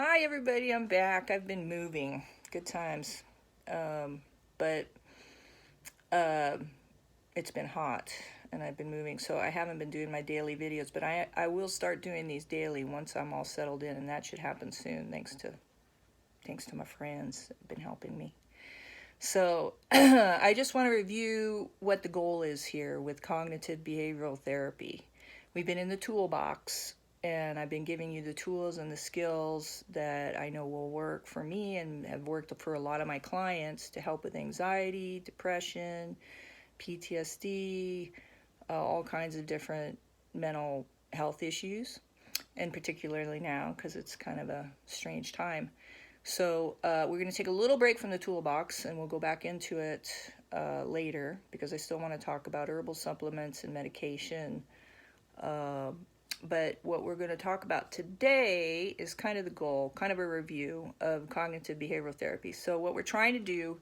Hi, everybody. I'm back. I've been moving. Good times. But uh, it's been hot and I've been moving, so I haven't been doing my daily videos, but I will start doing these daily once I'm all settled in, and that should happen soon, thanks to my friends that have been helping me. So, I just want to review what the goal is here with cognitive behavioral therapy. We've been in the toolbox, and I've been giving you the tools and the skills that I know will work for me and have worked for a lot of my clients to help with anxiety, depression, PTSD, all kinds of different mental health issues, and particularly now because it's kind of a strange time. So we're going to take a little break from the toolbox and we'll go back into it later because I still want to talk about herbal supplements and medication. Uh, but what we're going to talk about today is kind of the goal, kind of a review of cognitive behavioral therapy. So what we're trying to do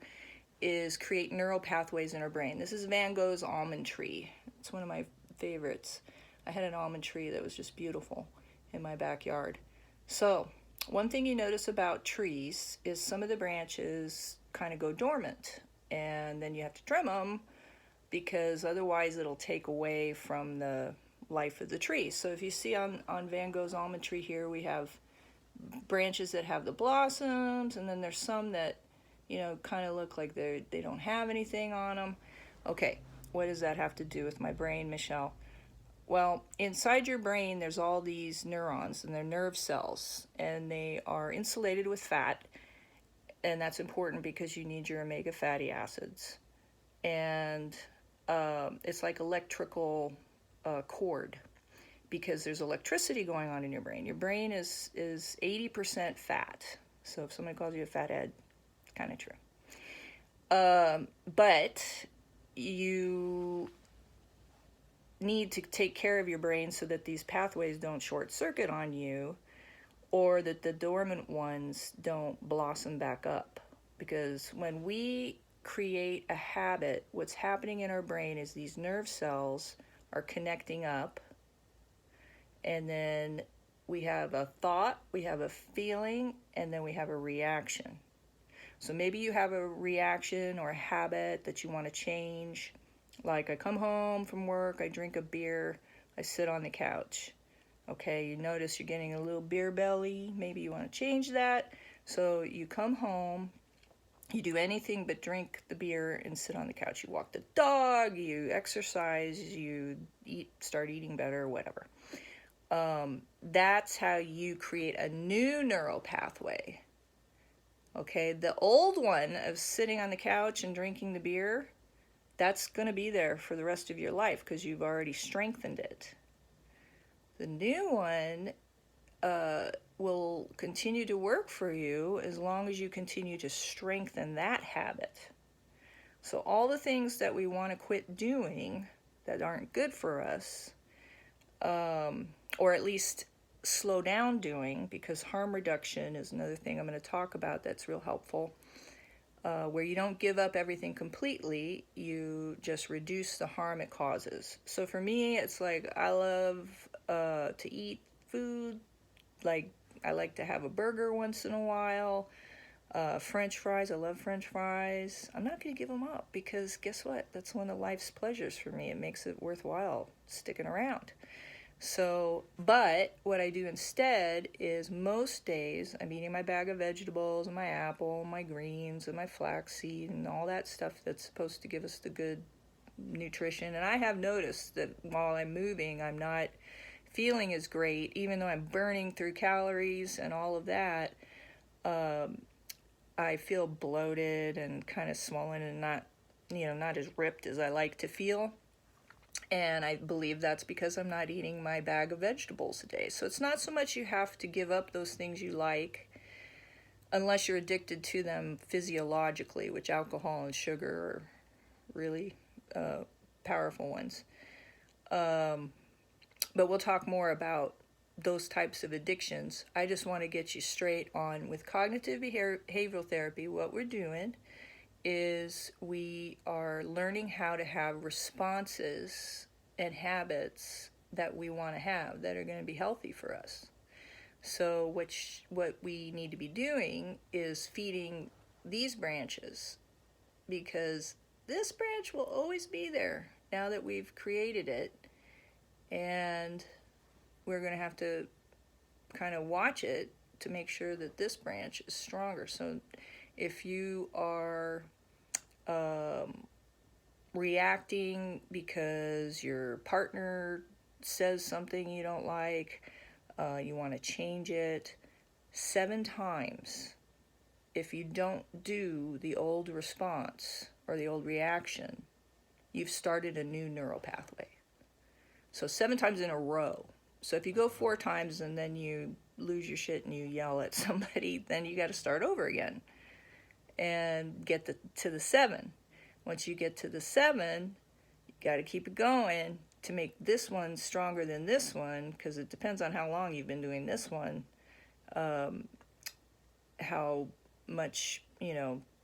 is create neural pathways in our brain. This is Van Gogh's almond tree. It's one of my favorites. I had an almond tree that was just beautiful in my backyard. So one thing you notice about trees is some of the branches kind of go dormant, and then you have to trim them because otherwise it'll take away from the life of the tree. So if you see on Van Gogh's almond tree here, we have branches that have the blossoms, and then there's some that, kind of look like they don't have anything on them. Okay, what does that have to do with my brain, Michelle? Well, inside your brain, there's all these neurons, and they're nerve cells, and they are insulated with fat, and that's important because you need your omega fatty acids. And it's like electrical cord because there's electricity going on in your brain. Your brain is 80% fat. So if somebody calls you a fathead, it's kind of true. But you need to take care of your brain so that these pathways don't short circuit on you or that the dormant ones don't blossom back up. Because when we create a habit, what's happening in our brain is these nerve cells are connecting up, and then we have a thought, we have a feeling, and then we have a reaction. So maybe you have a reaction or a habit that you want to change. Like I come home from work, I drink a beer, I sit on the couch. Okay, you notice you're getting a little beer belly. Maybe you want to change that. So you come home, you do anything but drink the beer and sit on the couch. You walk the dog, you exercise, you start eating better, whatever. That's how you create a new neural pathway. Okay, the old one of sitting on the couch and drinking the beer, that's going to be there for the rest of your life because you've already strengthened it. The new one will continue to work for you as long as you continue to strengthen that habit. So all the things that we want to quit doing that aren't good for us, or at least slow down doing, because harm reduction is another thing I'm going to talk about that's real helpful, where you don't give up everything completely, you just reduce the harm it causes. So for me, it's like I love to eat food, like I like to have a burger once in a while. French fries, I love French fries. I'm not going to give them up because guess what? That's one of life's pleasures for me. It makes it worthwhile sticking around. So, but what I do instead is most days I'm eating my bag of vegetables and my apple, and my greens and my flaxseed and all that stuff that's supposed to give us the good nutrition. And I have noticed that while I'm moving, I'm not feeling as great, even though I'm burning through calories and all of that. I feel bloated and kind of swollen and not as ripped as I like to feel. And I believe that's because I'm not eating my bag of vegetables a day. So it's not so much you have to give up those things you like unless you're addicted to them physiologically, which alcohol and sugar are really powerful ones. But we'll talk more about those types of addictions. I just want to get you straight on with cognitive behavioral therapy. What we're doing is we are learning how to have responses and habits that we want to have that are going to be healthy for us. So what we need to be doing is feeding these branches, because this branch will always be there now that we've created it, and we're going to have to kind of watch it to make sure that this branch is stronger. So if you are reacting because your partner says something you don't like, you want to change it 7 times. If you don't do the old response or the old reaction, you've started a new neural pathway. So 7 times in a row. So if you go 4 times and then you lose your shit and you yell at somebody, then you got to start over again and get to the 7. Once you get to the 7, you got to keep it going to make this one stronger than this one, because it depends on how long you've been doing this one, how much,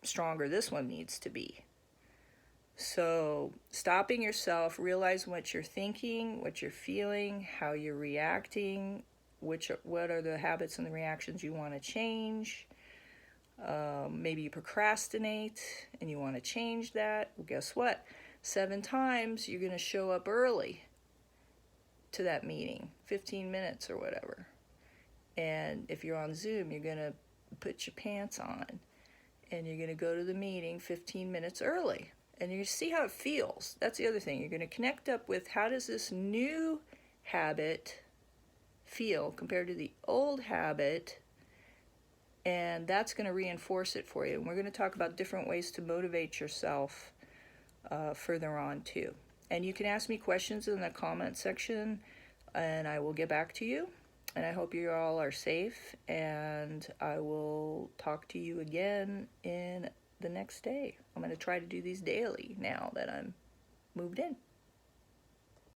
stronger this one needs to be. So stopping yourself, realize what you're thinking, what you're feeling, how you're reacting, what are the habits and the reactions you want to change. Maybe you procrastinate and you want to change that. Well, guess what? 7 times you're going to show up early to that meeting, 15 minutes or whatever. And if you're on Zoom, you're going to put your pants on and you're going to go to the meeting 15 minutes early. And you see how it feels. That's the other thing. You're going to connect up with, how does this new habit feel compared to the old habit? And that's going to reinforce it for you. And we're going to talk about different ways to motivate yourself further on too. And you can ask me questions in the comment section and I will get back to you. And I hope you all are safe, and I will talk to you again in the next day. I'm going to try to do these daily now that I'm moved in.